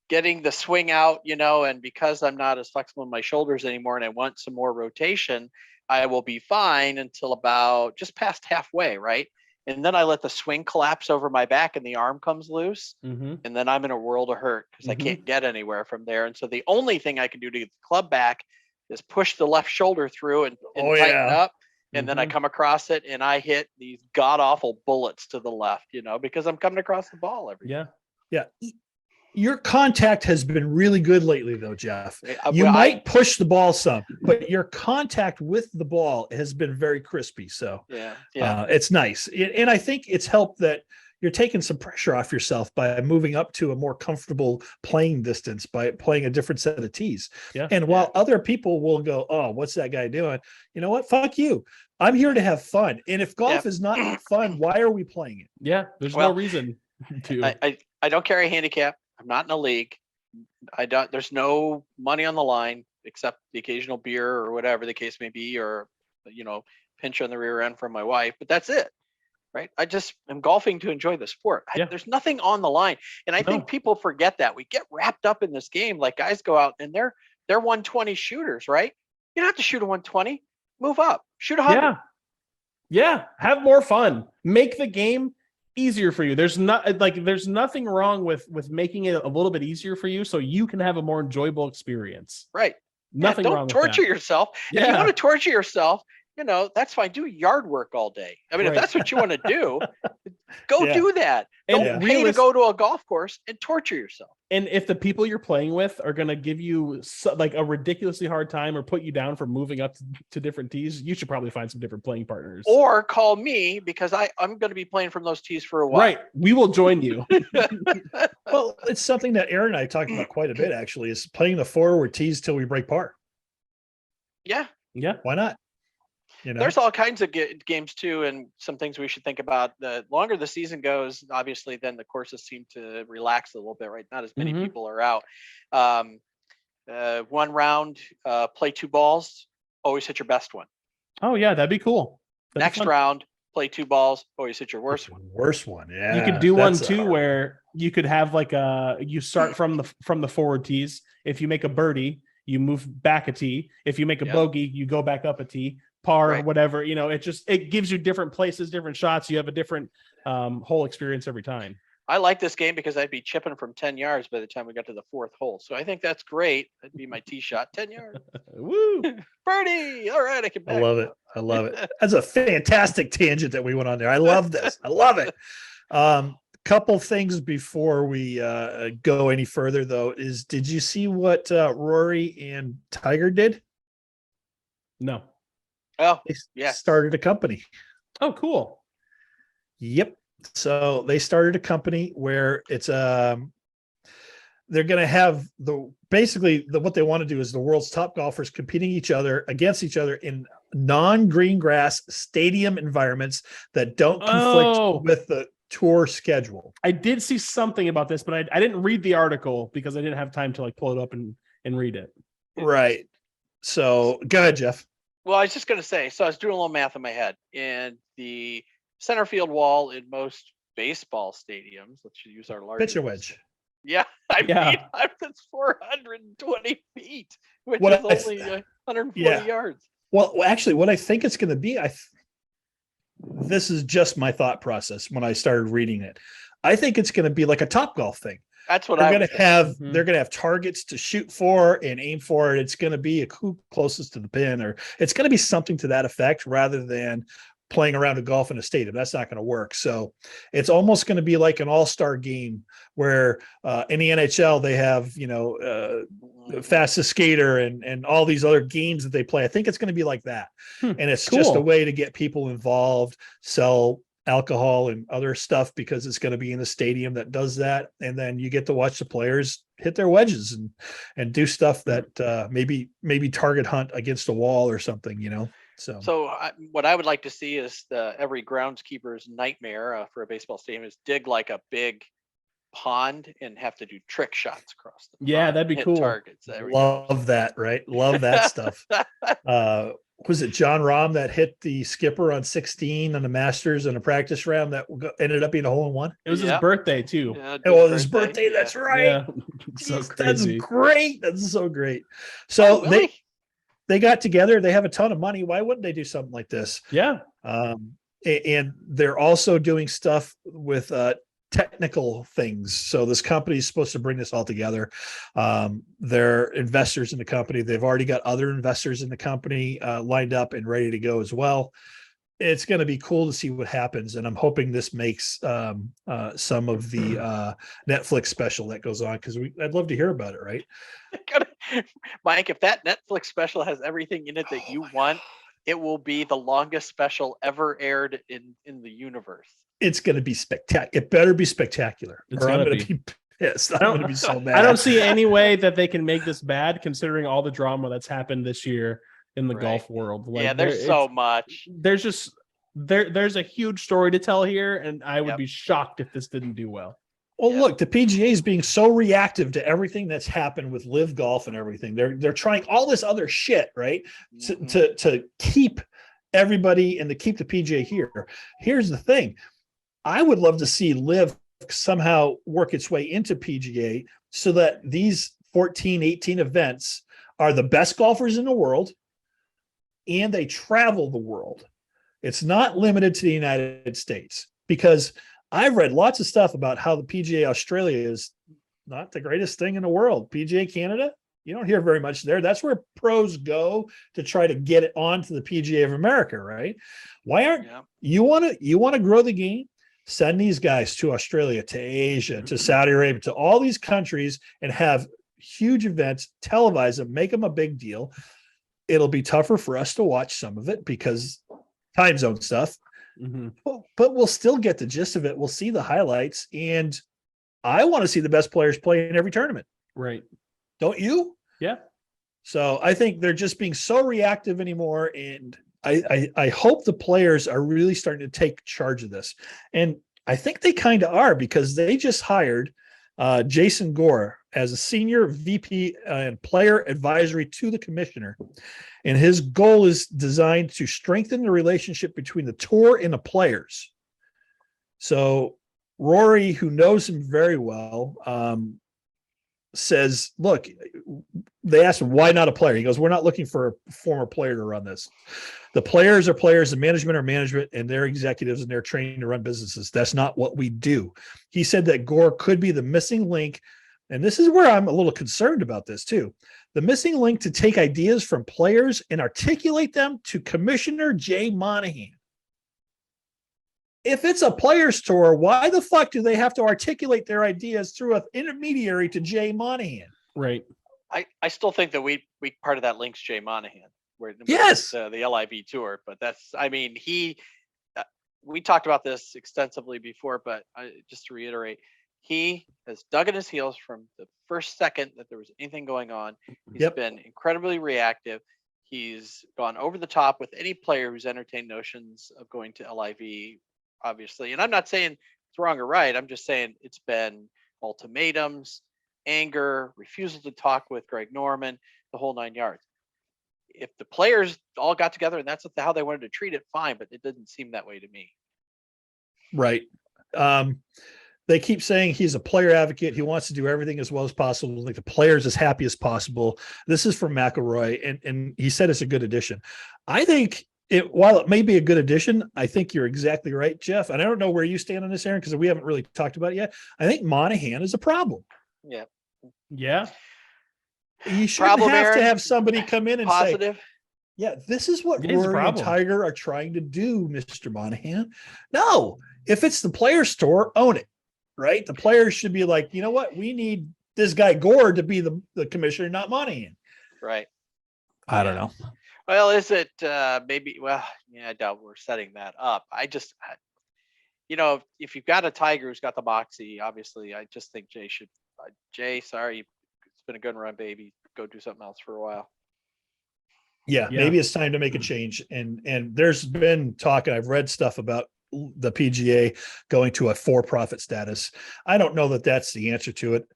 getting the swing out, and because I'm not as flexible in my shoulders anymore and I want some more rotation, I will be fine until about just past halfway, right? And then I let the swing collapse over my back and the arm comes loose. Mm-hmm. And then I'm in a world of hurt because I can't get anywhere from there. And so the only thing I can do to get the club back is push the left shoulder through and tighten up. And then I come across it and I hit these god awful bullets to the left, because I'm coming across the ball every time. Yeah. Your contact has been really good lately, though, Jeff. You might push the ball some, but your contact with the ball has been very crispy. So it's nice. And I think it's helped that you're taking some pressure off yourself by moving up to a more comfortable playing distance by playing a different set of tees. Yeah. And while other people will go, oh, what's that guy doing? You know what? Fuck you. I'm here to have fun. And if golf is not fun, why are we playing it? Yeah. There's no reason to. I don't carry a handicap. I'm not in a league. There's no money on the line except the occasional beer or whatever the case may be, or, pinch on the rear end from my wife, but that's it. Right. I just am golfing to enjoy the sport. There's nothing on the line. And I think people forget that. We get wrapped up in this game. Like guys go out and they're 120 shooters, right? You don't have to shoot a 120. Move up. Shoot 100. Yeah. Have more fun. Make the game easier for you. There's nothing wrong with making it a little bit easier for you so you can have a more enjoyable experience. Right. Nothing wrong with that. Don't torture yourself. If you want to torture yourself, that's fine. Do yard work all day. I mean, if that's what you want to do, go do that. Don't pay to go to a golf course and torture yourself. And if the people you're playing with are going to give you like a ridiculously hard time or put you down for moving up to different tees, you should probably find some different playing partners. Or call me because I'm going to be playing from those tees for a while. Right. We will join you. Well, it's something that Aaron and I talked about quite a bit, actually, is playing the forward tees till we break par. Yeah. Yeah. Why not? There's all kinds of games too, and some things we should think about. The longer the season goes, obviously, then the courses seem to relax a little bit, right? Not as many people are out. One round, play 2 balls, always hit your best one. Oh yeah, that'd be cool. Next round, play 2 balls, always hit your worst one. Worst one, yeah. You could do one too where you could have like you start from the forward tees. If you make a birdie, you move back a tee. If you make a bogey, you go back up a tee. Par, whatever, it gives you different places, different shots. You have a different whole experience every time. I like this game because I'd be chipping from 10 yards by the time we got to the 4th hole. So I think that's great. That'd be my tee shot, 10 yards. Woo! Birdie. All right, I can back. I love it. That's a fantastic tangent that we went on there. I love this. I love it. Couple things before we go any further, though, is did you see what Rory and Tiger did? No. Oh, they started a company. Oh, cool. Yep. So they started a company where it's they're going to have what they want to do is the world's top golfers competing against each other in non-green grass stadium environments that don't conflict with the tour schedule. I did see something about this, but I didn't read the article because I didn't have time to like pull it up and read it. Right. So go ahead, Jeff. Well, I was just going to say, so I was doing a little math in my head, and the center field wall in most baseball stadiums, let's use our largest Pitcher wedge. Yeah, I mean, it's 420 feet, which is only 140 yards. Well, actually, what I think it's going to be, this is just my thought process when I started reading it. I think it's going to be like a Topgolf thing. That's what they're going to have. They're going to have targets to shoot for and aim for. It's going to be who closest to the pin, or it's going to be something to that effect rather than playing around a golf in a stadium. That's not going to work. So it's almost going to be like an all-star game where in the NHL they have, fastest skater and all these other games that they play. I think it's going to be like that. And it's just a way to get people involved, sell alcohol and other stuff because it's going to be in a stadium that does that. And then you get to watch the players hit their wedges and do stuff that maybe target hunt against a wall or something, So what I would like to see is every groundskeeper's nightmare for a baseball stadium is dig like a big pond and have to do trick shots across the pond, that'd be cool. Targets. Love that, right? Love that stuff. Was it John Rahm that hit the skipper on 16 on the Masters in a practice round that ended up being a hole-in-one? It was his birthday too. His birthday. That's right. Yeah. So crazy. That's great. That's so great. So they got together. They have a ton of money. Why wouldn't they do something like this? Yeah. And they're also doing stuff with technical things. So this company is supposed to bring this all together. They're investors in the company. They've already got other investors in the company lined up and ready to go as well. It's going to be cool to see what happens. And I'm hoping this makes some of the Netflix special that goes on, because I'd love to hear about it, right? Mike, if that Netflix special has everything in it that you want, it will be the longest special ever aired in the universe. It's going to be spectacular. It better be spectacular, or I'm going to be pissed. I'm going to be so mad. I don't see any way that they can make this bad, considering all the drama that's happened this year in the golf world. Like, there's so much. There's just there's a huge story to tell here, and I would be shocked if this didn't do well. Well, look, the PGA is being so reactive to everything that's happened with Live Golf and everything. They're trying all this other shit, right, to keep everybody and to keep the PGA here. Here's the thing. I would love to see Live somehow work its way into PGA so that these 14, 18 events are the best golfers in the world and they travel the world. It's not limited to the United States, because I've read lots of stuff about how the PGA Australia is not the greatest thing in the world. PGA Canada, you don't hear very much there. That's where pros go to try to get it onto the PGA of America, right? Why aren't you want to grow the game? Send these guys to Australia, to Asia, to Saudi Arabia, to all these countries, and have huge events, televise them, make them a big deal. It'll be tougher for us to watch some of it because time zone stuff, but we'll still get the gist of it. We'll see the highlights, and I want to see the best players play in every tournament. Right. Don't you? Yeah. So I think they're just being so reactive anymore, and I hope the players are really starting to take charge of this. And I think they kind of are, because they just hired Jason Gore as a senior VP and player advisory to the commissioner. And his goal is designed to strengthen the relationship between the tour and the players. So Rory, who knows him very well, says, look, they asked him, why not a player? He goes, we're not looking for a former player to run this. The players are players, the management are management, and they're executives, and they're trained to run businesses. That's not what we do. He said that Gore could be the missing link. And this is where I'm a little concerned about this too. The missing link to take ideas from players and articulate them to Commissioner Jay Monahan. If it's a players tour, why the fuck do they have to articulate their ideas through an intermediary to Jay Monahan? Right. I still think that we part of that link's Jay Monahan, where the LIV tour. But that's, I mean, we talked about this extensively before, but just to reiterate, he has dug in his heels from the first second that there was anything going on. He's been incredibly reactive. He's gone over the top with any player who's entertained notions of going to LIV, obviously. And I'm not saying it's wrong or right. I'm just saying it's been ultimatums, anger, refusal to talk with Greg Norman, the whole 9 yards. If the players all got together and that's how they wanted to treat it, fine, but it didn't seem that way to me. Right. They keep saying he's a player advocate. He wants to do everything as well as possible, like the players as happy as possible. This is from McElroy, and he said it's a good addition. I think while it may be a good addition, I think you're exactly right, Jeff. And I don't know where you stand on this, Aaron, because we haven't really talked about it yet. I think Monahan is a problem. Yeah. Yeah. You shouldn't have to have somebody come in and positive. say, yeah, this is what Rory and Tiger are trying to do, Mr. Monahan. No, if it's the player store, own it, right? The players should be like, you know what? We need this guy Gore to be the commissioner, not Monahan. Right. I don't know. Well, is it maybe? Well, yeah, I doubt we're setting that up. If you've got a Tiger who's got the moxie, obviously, I just think Jay should. Jay, sorry, it's been a good run, baby. Go do something else for a while. Yeah, maybe it's time to make a change. And there's been talk, and I've read stuff about the PGA going to a for-profit status. I don't know that that's the answer to it.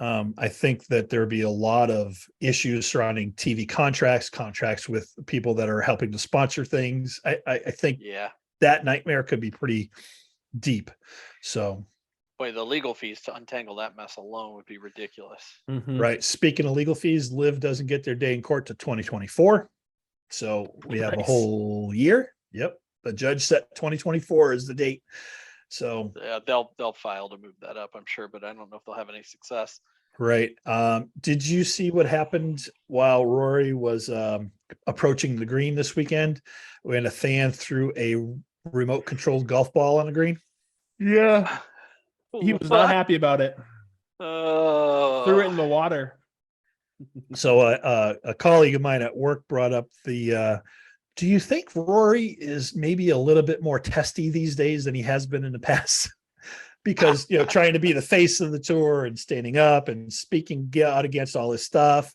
I think that there'd be a lot of issues surrounding TV contracts with people that are helping to sponsor things. I think that nightmare could be pretty deep. So, boy, the legal fees to untangle that mess alone would be ridiculous. Mm-hmm. Right. Speaking of legal fees, Liv doesn't get their day in court to 2024. So we have a whole year. Yep. The judge set 2024 as the date. So yeah, they'll file to move that up, I'm sure, but I don't know if they'll have any success. Right. Did you see what happened while Rory was approaching the green this weekend when a fan threw a remote controlled golf ball on the green? Yeah. He was not happy about it. Threw it in the water. So a colleague of mine at work brought up do you think Rory is maybe a little bit more testy these days than he has been in the past? Because, trying to be the face of the tour and standing up and speaking out against all this stuff.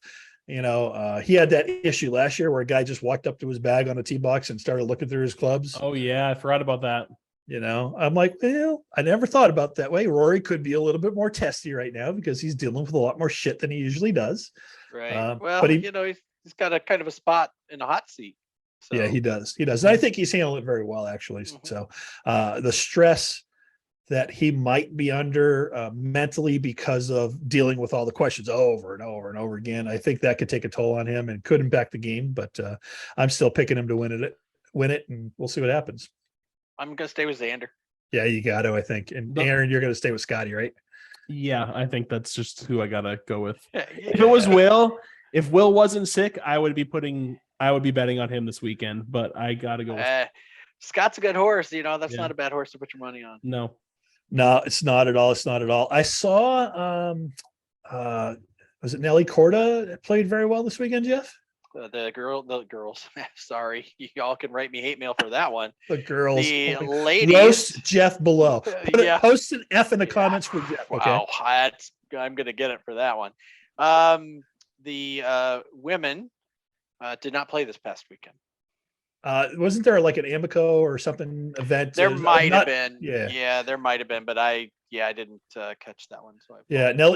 He had that issue last year where a guy just walked up to his bag on a tee box and started looking through his clubs. Oh yeah, I forgot about that. I'm like, I never thought about it that way. Rory could be a little bit more testy right now because he's dealing with a lot more shit than he usually does. Right. But he's got a kind of a spot in the hot seat. So. Yeah, he does. And I think he's handled it very well, actually. Mm-hmm. So the stress that he might be under mentally because of dealing with all the questions over and over and over again, I think that could take a toll on him and could impact the game. But I'm still picking him to win it, and we'll see what happens. I'm going to stay with Xander. Yeah, you got to, I think. And Aaron, you're going to stay with Scotty, right? Yeah, I think that's just who I got to go with. If it was Will, if Will wasn't sick, I would be betting on him this weekend, but I got to go with Scott's a good horse. That's not a bad horse to put your money on. No, it's not at all. It's not at all. I saw, was it Nelly Corda played very well this weekend, Jeff? The girls. Sorry, y'all can write me hate mail for that one. The girls. The ladies. Roast Jeff below. Post an F in the comments for Jeff. Okay. Wow, I'm gonna get it for that one. The women did not play this past weekend. Wasn't there like an Amico or something event? There might have been. Yeah, there might have been, but I didn't catch that one. So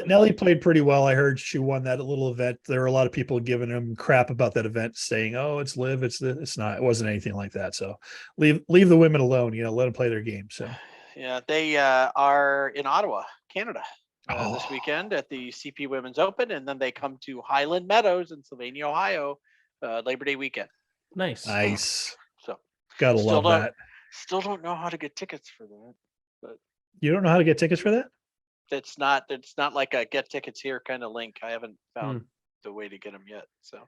Nelly played pretty well. I heard she won that little event. There were a lot of people giving him crap about that event, saying, "Oh, it's live, it's not. It wasn't anything like that." So leave the women alone. Let them play their game. So yeah, they are in Ottawa, Canada, this weekend at the CP Women's Open, and then they come to Highland Meadows in Sylvania, Ohio, Labor Day weekend. Nice. So gotta love that. Still don't know how to get tickets for that, but you don't know how to get tickets for that? It's not like a get tickets here kind of link. I haven't found the way to get them yet. So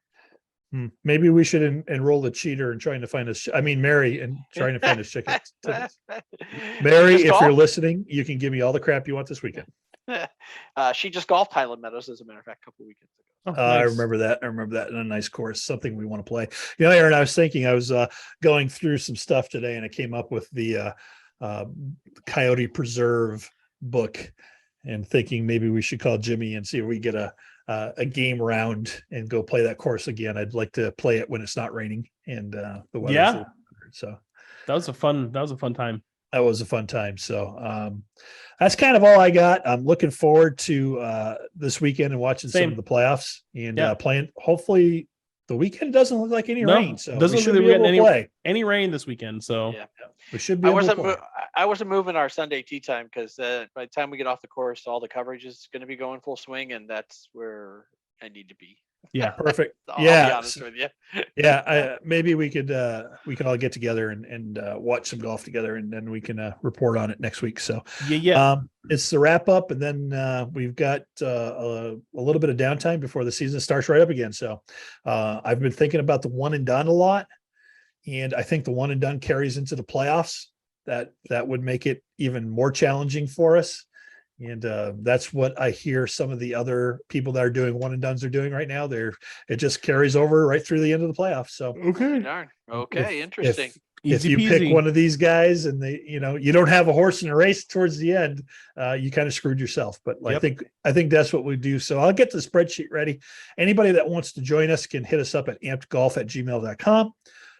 maybe we should enroll the cheater and trying to find us. Mary, and trying to find us tickets. Mary, if you're listening, you can give me all the crap you want this weekend. She just golfed Highland Meadows, as a matter of fact, a couple weekends ago. Oh, nice. I remember that in a nice course, something we want to play. Aaron, I was thinking, I was going through some stuff today and I came up with the Coyote Preserve book and thinking maybe we should call Jimmy and see if we get a game round and go play that course again. I'd like to play it when it's not raining and the weather's a little better. So that was a fun time. That was a fun time. So that's kind of all I got. I'm looking forward to this weekend and watching some of the playoffs and playing. Hopefully the weekend doesn't look like any rain. So doesn't look like we're getting any rain this weekend. So we should be able to play. I wasn't moving our Sunday tee time because by the time we get off the course, all the coverage is going to be going full swing, and that's where I need to be. Yeah, perfect. I'll be honest with you. Maybe we could all get together and watch some golf together, and then we can report on it next week. So it's the wrap up, and then we've got a little bit of downtime before the season starts right up again. So I've been thinking about the one and done a lot, and I think the one and done carries into the playoffs. That would make it even more challenging for us. And that's what I hear some of the other people that are doing one and dones are doing right now. It just carries over right through the end of the playoffs. So interesting. If you pick one of these guys and you don't have a horse in a race towards the end, you kind of screwed yourself. But I think that's what we do. So I'll get the spreadsheet ready. Anybody that wants to join us can hit us up at ampedgolf@gmail.com.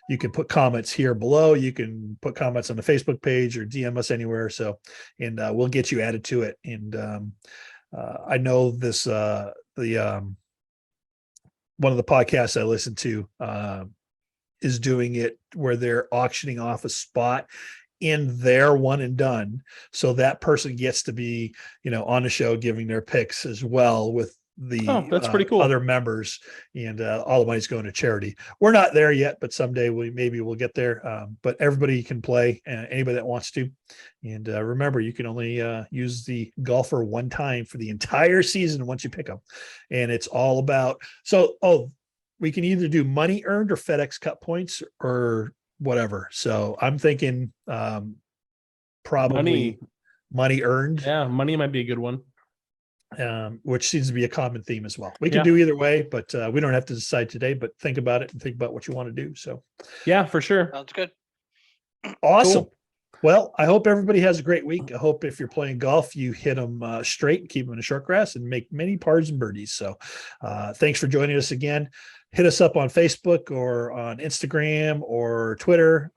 You can put comments here below. You can put comments on the Facebook page or DM us anywhere. So, and we'll get you added to it. And I know this, one of the podcasts I listen to is doing it where they're auctioning off a spot in their one and done. So that person gets to be, on the show giving their picks as well with that's pretty cool. Other members, and all the money's going to charity. We're not there yet, but someday maybe we'll get there. But everybody can play, anybody that wants to. And remember, you can only use the golfer one time for the entire season once you pick them. And it's all about, we can either do money earned or FedEx Cup points or whatever. So I'm thinking probably money earned. Yeah, money might be a good one. Which seems to be a common theme as well. We can do either way, but we don't have to decide today, but think about it and think about what you want to do. So yeah, for sure. Sounds good. Awesome. Cool. Well, I hope everybody has a great week. I hope if you're playing golf, you hit them straight, keep them in the short grass, and make many pars and birdies. So thanks for joining us again. Hit us up on Facebook or on Instagram or Twitter.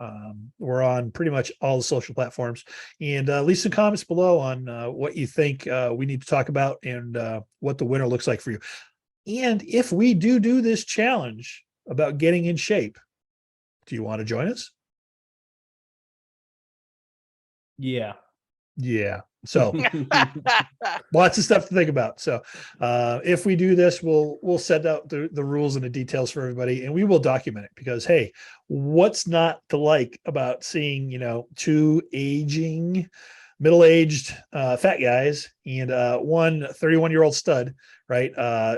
We're on pretty much all the social platforms. And leave some comments below on what you think we need to talk about and what the winter looks like for you. And if we do this challenge about getting in shape, do you want to join us? Yeah. So lots of stuff to think about. So if we do this, we'll set out the rules and the details for everybody, and we will document it because, hey, what's not to like about seeing, two middle-aged fat guys and one 31-year-old stud, right?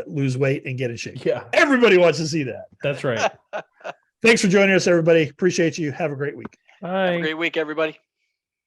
Lose weight and get in shape. Yeah. Everybody wants to see that. That's right. Thanks for joining us, everybody. Appreciate you. Have a great week. Bye. Have a great week, everybody.